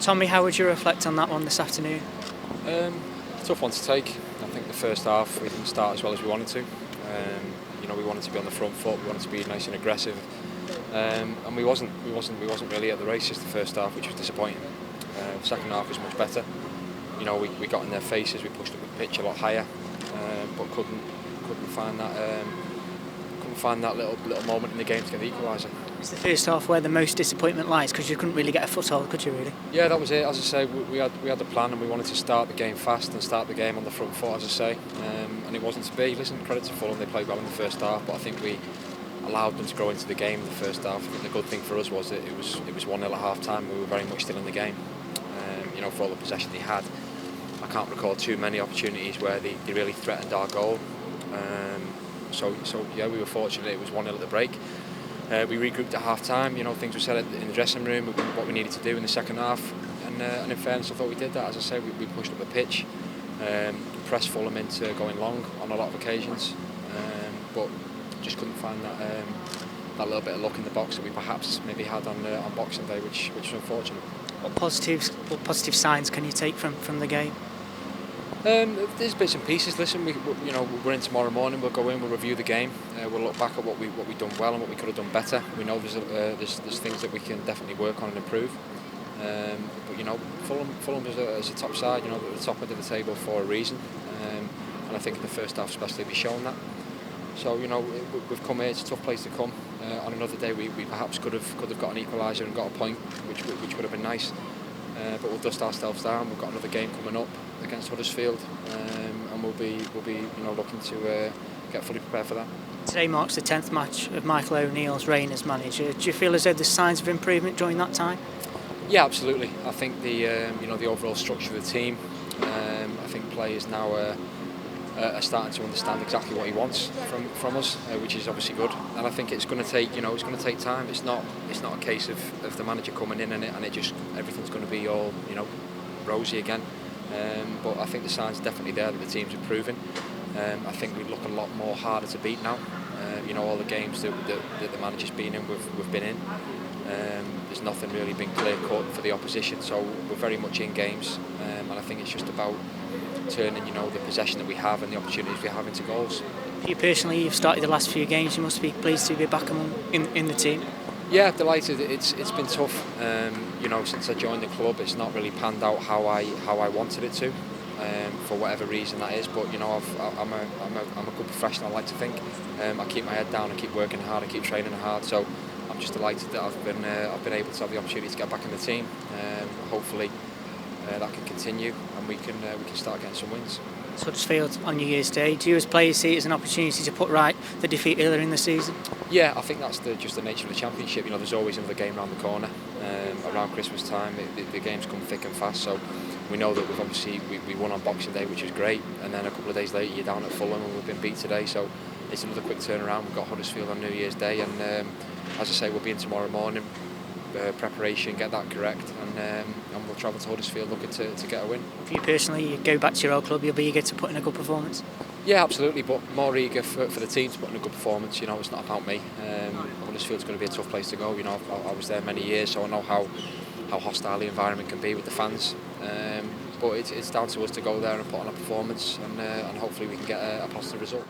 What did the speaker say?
Tommy, how would you reflect on that one this afternoon? Tough one to take. I think the first half we didn't start as well as we wanted to. We wanted to be on the front foot. We wanted to be nice and aggressive, and we wasn't really at the races the first half, which was disappointing. The second half was much better. We got in their faces. We pushed up the pitch a lot higher, but couldn't find that little moment in the game to get the equaliser. It's the first half where the most disappointment lies, because you couldn't really get a foothold, could you really? Yeah, that was it. As I say, we had the plan and we wanted to start the game fast and start the game on the front foot, as I say, and it wasn't to be. Listen, credit to Fulham, they played well in the first half, but I think we allowed them to grow into the game in the first half. I think the good thing for us was that it was 1-0 at half time. We were very much still in the game. For all the possession they had, I can't recall too many opportunities where they really threatened our goal. So yeah, we were fortunate. It was 1-0 at the break. We regrouped at half time. Things were said in the dressing room, what we needed to do in the second half, and in fairness, I thought we did that. As I say, we pushed up the pitch, pressed Fulham into going long on a lot of occasions, but just couldn't find that little bit of luck in the box that we perhaps maybe had on Boxing Day, which was unfortunate. What positive signs can you take from the game? There's bits and pieces. Listen, we're in tomorrow morning. We'll go in, we'll review the game. We'll look back at what we've done well and what we could have done better. We know there's things that we can definitely work on and improve. But Fulham is a top side. They're at the top end of the table for a reason, and I think in the first half especially we've shown that. So we've come here. It's a tough place to come. On another day, we perhaps could have got an equaliser and got a point, which would have been nice. But we'll dust ourselves down. We've got another game coming up against Huddersfield, and we'll be looking to get fully prepared for that. Today marks the 10th match of Michael O'Neill's reign as manager. Do you feel as though there's signs of improvement during that time? Yeah, absolutely. I think the overall structure of the team. I think players now are starting to understand exactly what he wants from us, which is obviously good. And I think it's going to take time. It's not a case of the manager coming in and everything's going to be all rosy again. But I think the signs are definitely there that the team's improving. I think we look a lot more harder to beat now. All the games that the manager's been in, we've been in. There's nothing really been clear cut for the opposition, so we're very much in games. And I think it's just about turning the possession that we have and the opportunities we have into goals. For you personally, you've started the last few games. You must be pleased to be back in the team. Yeah, delighted. It's been tough. Since I joined the club, it's not really panned out how I wanted it to, for whatever reason that is. But I'm a good professional, I like to think. I keep my head down, I keep working hard, I keep training hard. So I'm just delighted that I've been able to have the opportunity to get back in the team. Hopefully that can continue and we can start getting some wins. Huddersfield on New Year's Day. Do you as players see it as an opportunity to put right the defeat earlier in the season? Yeah, I think that's just the nature of the Championship. There's always another game around the corner. Around Christmas time, the games come thick and fast. So we know that we won on Boxing Day, which was great. And then a couple of days later, you're down at Fulham and we've been beat today. So it's another quick turnaround. We've got Huddersfield on New Year's Day, and as I say, we'll be in tomorrow morning. Preparation, get that correct, and we'll travel to Huddersfield looking to get a win. For you personally, you go back to your old club, you'll be eager to put in a good performance? Yeah, absolutely, but more eager for the team to put in a good performance. It's not about me. Huddersfield's going to be a tough place to go. I was there many years, so I know how hostile the environment can be with the fans. But it's down to us to go there and put on a performance, and hopefully we can get a positive result.